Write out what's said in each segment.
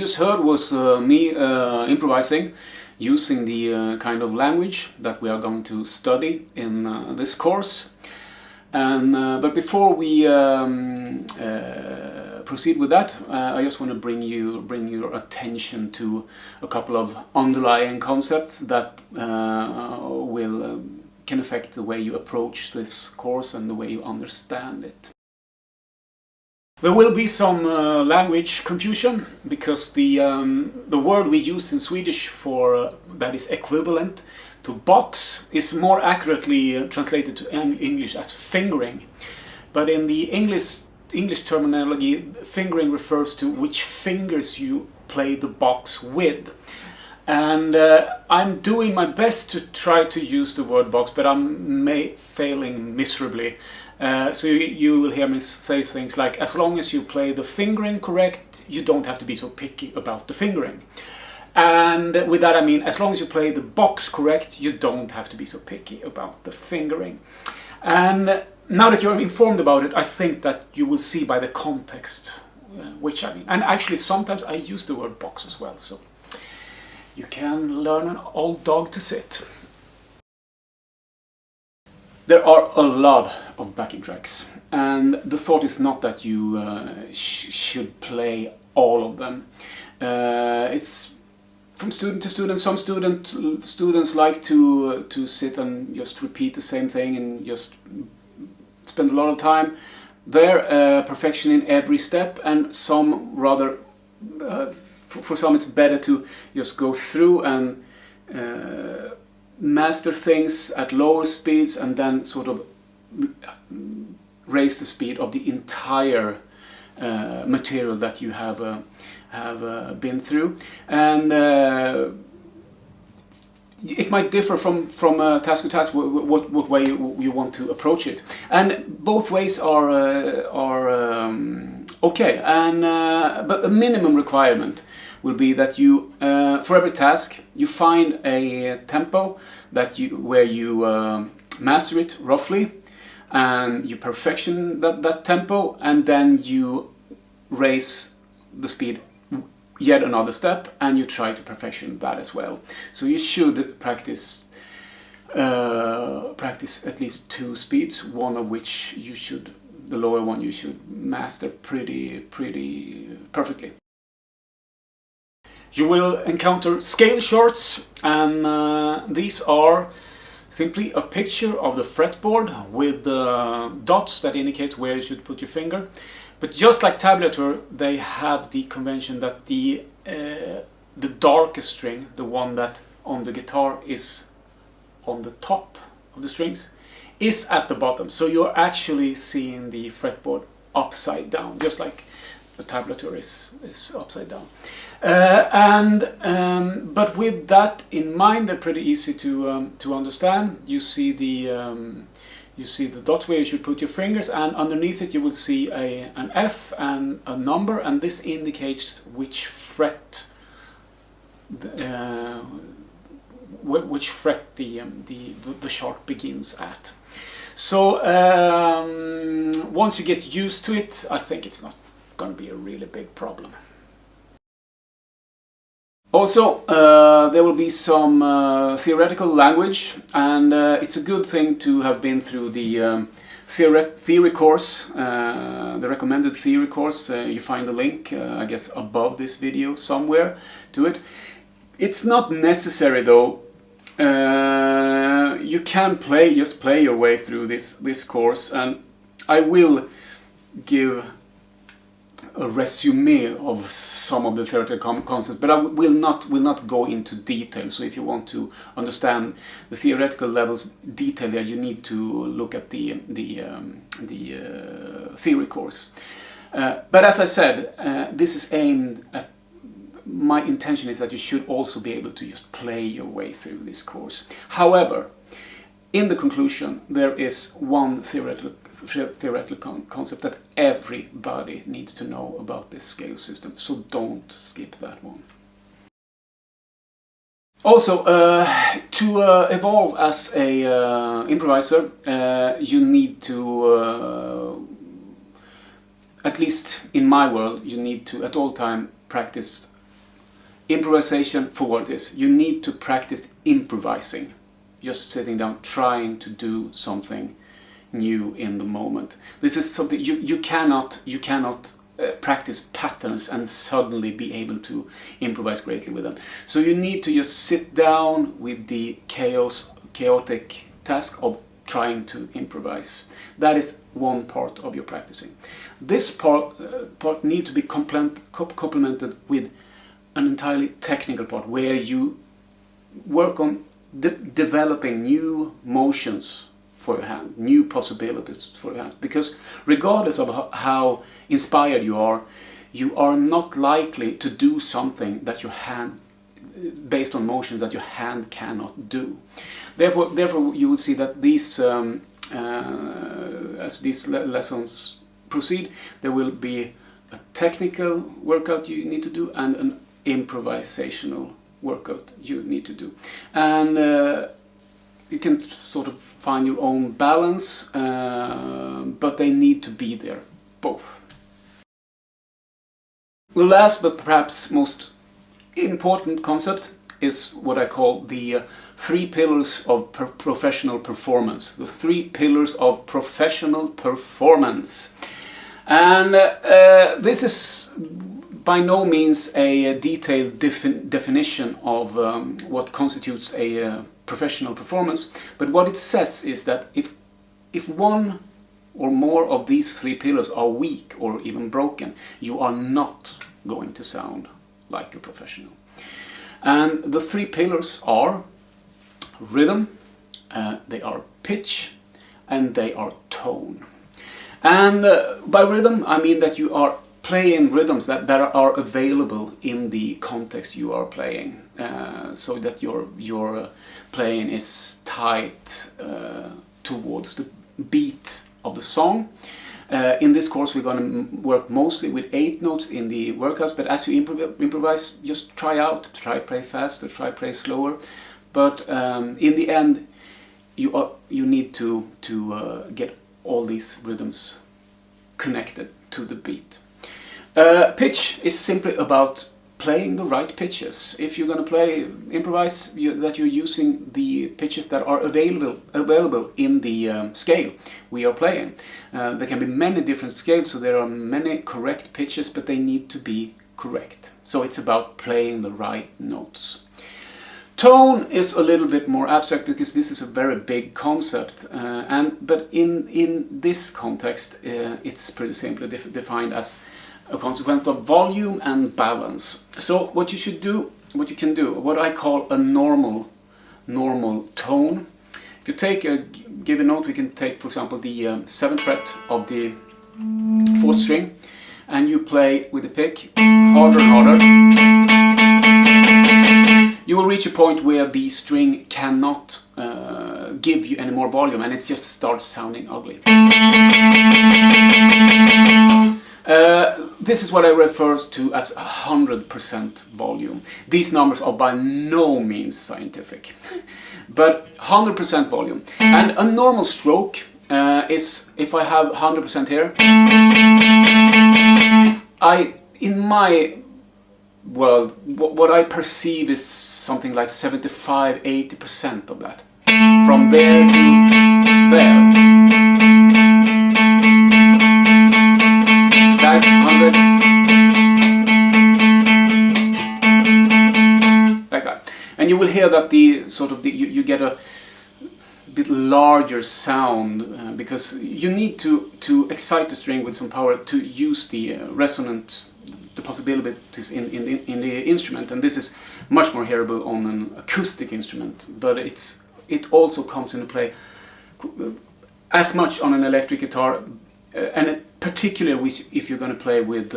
just heard was me improvising using the kind of language that we are going to study in this course. And but before we proceed with that, I just want to bring your attention to a couple of underlying concepts that can affect the way you approach this course and the way you understand it. There will be some language confusion because the word we use in Swedish for that is equivalent to box is more accurately translated to English as fingering. But in the English terminology, fingering refers to which fingers you play the box with. And I'm doing my best to try to use the word box, but I'm failing miserably. So you will hear me say things like, as long as you play the fingering correct, you don't have to be so picky about the fingering. And with that I mean, as long as you play the box correct, you don't have to be so picky about the fingering. And now that you're informed about it, I think that you will see by the context which I mean. And actually sometimes I use the word box as well, so you can learn an old dog to sit. There are a lot of backing tracks, and the thought is not that you should play all of them. It's from student to student. Some students like to sit and just repeat the same thing and just spend a lot of time there, perfection in every step, and some rather, for some it's better to just go through and master things at lower speeds and then sort of raise the speed of the entire material that you have been through. And it might differ from task to task what way you want to approach it, and both ways are okay. And but a minimum requirement will be that you for every task you find a tempo where you master it roughly, and you perfection that tempo, and then you raise the speed yet another step, and you try to perfection that as well. So you should practice at least 2 speeds, one of which the lower one you should master pretty perfectly. You will encounter scale charts, and these are simply a picture of the fretboard with dots that indicate where you should put your finger. But just like tablature, they have the convention that the darkest string, the one that on the guitar is on the top of the strings, is at the bottom. So you're actually seeing the fretboard upside down, just like the tablature is upside down. But with that in mind, they're pretty easy to understand. You see the dot where you should put your fingers, and underneath it you will see an F and a number, and this indicates which fret the chart begins at. So once you get used to it, I think it's not going to be a really big problem. Also, there will be some theoretical language, and it's a good thing to have been through the theory course, the recommended theory course. You find the link, I guess, above this video somewhere to it. It's not necessary though. You can just play your way through this course, and I will give a resume of some of the theoretical concepts, but I will not go into detail. So if you want to understand the theoretical levels detail, you need to look at the theory course. But as I said, this is aimed at, my intention is that you should also be able to just play your way through this course. However, in the conclusion, there is one theoretical concept that everybody needs to know about this scale system, so don't skip that one. Also, to evolve as a improviser, you need to, at least in my world, you need to at all time practice improvisation for what it is. You need to practice improvising, just sitting down, trying to do something new in the moment. This is something you cannot practice patterns and suddenly be able to improvise greatly with them. So you need to just sit down with the chaotic task of trying to improvise. That is one part of your practicing. This part needs to be complemented with an entirely technical part where you work on developing new motions for your hand, new possibilities for your hands. Because regardless of how inspired you are not likely to do something that your hand, based on motions that your hand cannot do. Therefore, you will see that these, as these lessons proceed, there will be a technical workout you need to do and an improvisational workout you need to do. And you can sort of find your own balance, but they need to be there, both. The last but perhaps most important concept is what I call the 3 pillars of professional performance. The 3 pillars of professional performance. And this is by no means a detailed definition of what constitutes a professional performance, but what it says is that if one or more of these 3 pillars are weak or even broken, you are not going to sound like a professional. And the 3 pillars are rhythm, they are pitch, and they are tone. And by rhythm I mean that you are playing rhythms that are available in the context you are playing, so that your playing is tight towards the beat of the song. In this course we're going to work mostly with 8 notes in the workouts, but as you improvise, just try play faster, try play slower, but in the end you need to get all these rhythms connected to the beat. Pitch is simply about playing the right pitches. If you're going to improvise, that you're using the pitches that are available in the scale we are playing. There can be many different scales, so there are many correct pitches, but they need to be correct. So it's about playing the right notes. Tone is a little bit more abstract because this is a very big concept, but in this context it's pretty simply defined as a consequence of volume and balance. So what you can do, what I call a normal tone. If you take a given note, we can take, for example, the 7th fret of the 4th string, and you play with the pick harder and harder. You will reach a point where the string cannot give you any more volume, and it just starts sounding ugly. This is what I refer to as 100% volume. These numbers are by no means scientific, but 100% volume. And a normal stroke is, if I have 100% here, in my world, what I perceive is something like 75–80% of that. From there to there. That's 100. Like that. And you will hear that you get a bit larger sound because you need to excite the string with some power to use the resonant, the possibilities in the instrument, and this is much more hearable on an acoustic instrument, but it also comes into play as much on an electric guitar, and particularly if you're going to play with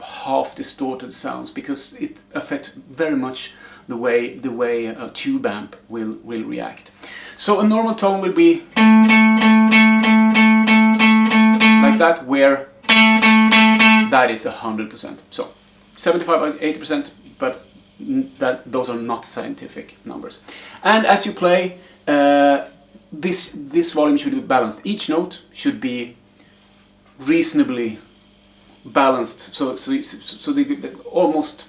half distorted sounds, because it affects very much the way a tube amp will react. So a normal tone will be like that, where that is 100%. So 75–80%, but those are not scientific numbers. And as you play, this volume should be balanced. Each note should be reasonably balanced, so they almost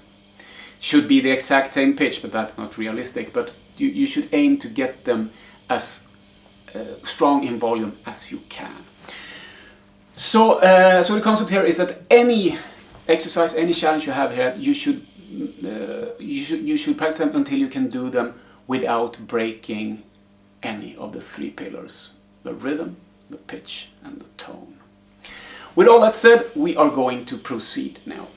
should be the exact same pitch, but that's not realistic. But you should aim to get them as strong in volume as you can. So the concept here is that any exercise, any challenge you have here, you should practice them until you can do them without breaking any of the three pillars: the rhythm, the pitch, and the tone. With all that said, we are going to proceed now.